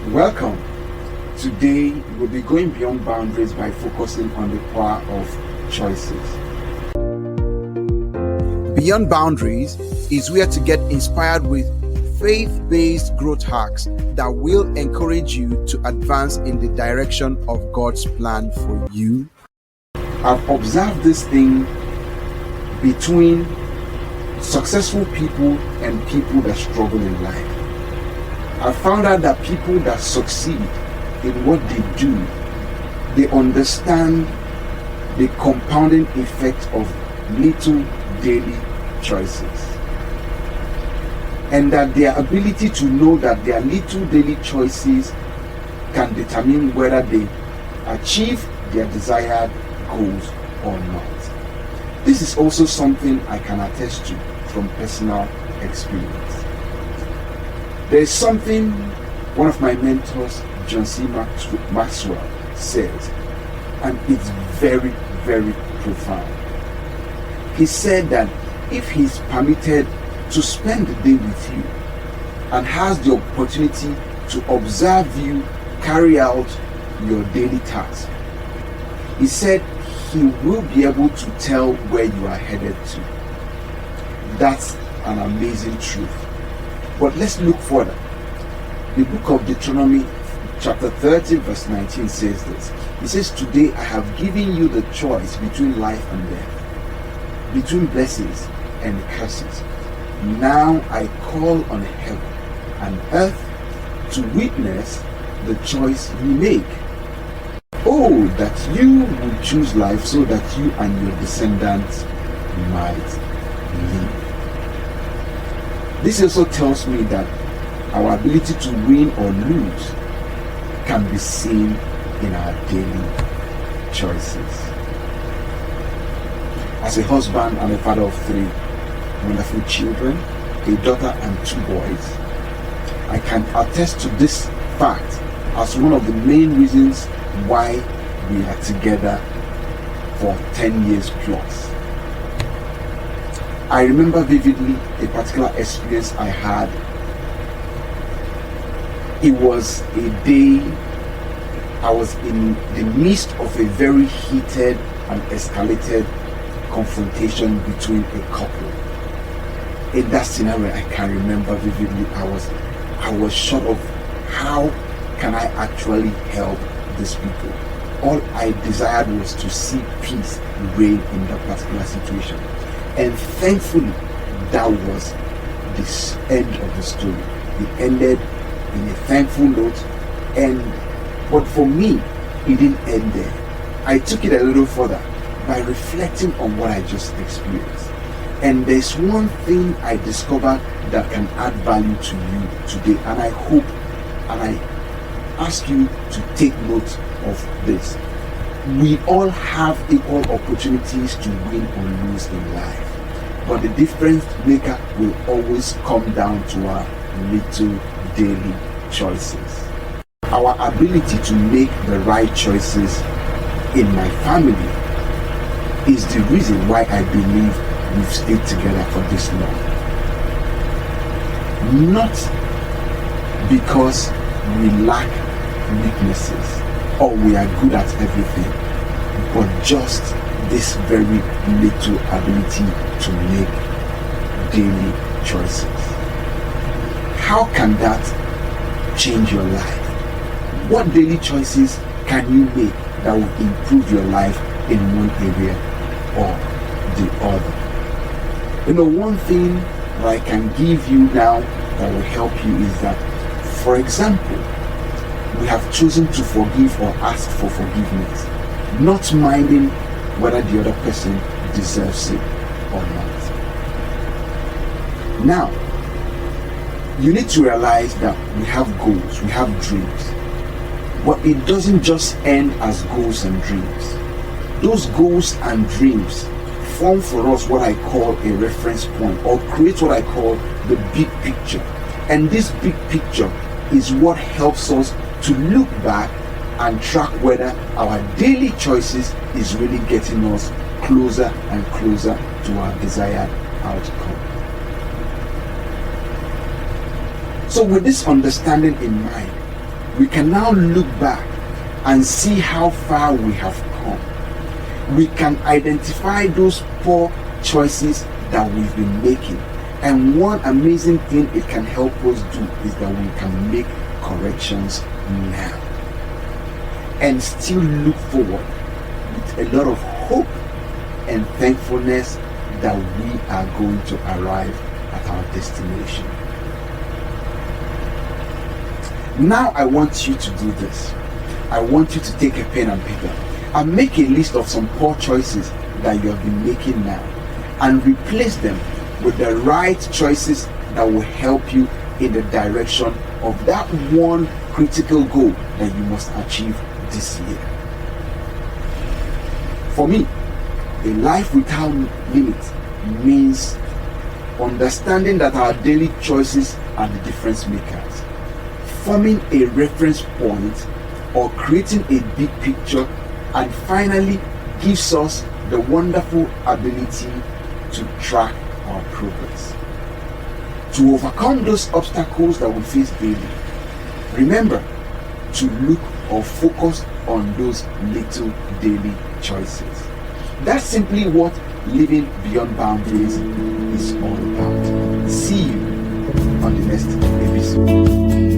Welcome. Today we'll be going beyond boundaries by focusing on the power of choices. Beyond Boundaries is where to get inspired with faith-based growth hacks that will encourage you to advance in the direction of God's plan for you. I've observed this thing between successful people and people that struggle in life. I found out that people that succeed in what they do, they understand the compounding effect of little daily choices. And that their ability to know that their little daily choices can determine whether they achieve their desired goals or not. This is also something I can attest to from personal experience. There is something one of my mentors, John C. Maxwell, says, and it's very, very profound. He said that if he's permitted to spend the day with you and has the opportunity to observe you carry out your daily task, he said he will be able to tell where you are headed to. That's an amazing truth. But let's look further. The book of Deuteronomy chapter 30 verse 19 says this. It says, "Today I have given you the choice between life and death, between blessings and curses. Now I call on heaven and earth to witness the choice you make. Oh, that you would choose life so that you and your descendants might live." This also tells me that our ability to win or lose can be seen in our daily choices. As a husband and a father of 3 wonderful children, a daughter and 2 boys, I can attest to this fact as one of the main reasons why we are together for 10 years plus. I remember vividly a particular experience I had. It was a day I was in the midst of a very heated and escalated confrontation between a couple. In that scenario, I can remember vividly, I was short of how can I actually help these people. All I desired was to see peace reign in that particular situation. And thankfully, that was the end of the story. It ended in a thankful note, but for me, it didn't end there. I took it a little further by reflecting on what I just experienced. And there's one thing I discovered that can add value to you today, and I hope and I ask you to take note of this. We all have equal opportunities to win or lose in life, but the difference maker will always come down to our little daily choices. Our ability to make the right choices in my family is the reason why I believe we've stayed together for this long. Not because we lack weaknesses or we are good at everything, but just this very little ability to make daily choices. How can that change your life? What daily choices can you make that will improve your life in one area or the other? One thing that I can give you now that will help you is that, for example, we have chosen to forgive or ask for forgiveness, not minding whether the other person deserves it or not. Now, you need to realize that we have goals, we have dreams, but it doesn't just end as goals and dreams. Those goals and dreams form for us what I call a reference point, or create what I call the big picture. And this big picture is what helps us to look back and track whether our daily choices is really getting us closer and closer to our desired outcome. So with this understanding in mind, we can now look back and see how far we have come. We can identify those poor choices that we've been making. And one amazing thing it can help us do is that we can make corrections now and still look forward with a lot of hope and thankfulness that we are going to arrive at our destination. Now I want you to do this. I want you to take a pen and paper and make a list of some poor choices that you have been making now and replace them with the right choices that will help you in the direction of that one critical goal that you must achieve this year. For me, a life without limits means understanding that our daily choices are the difference makers, forming a reference point or creating a big picture, and finally gives us the wonderful ability to track our progress. To overcome those obstacles that we face daily, remember to look or focus on those little daily choices. That's simply what living beyond boundaries is all about. See you on the next episode.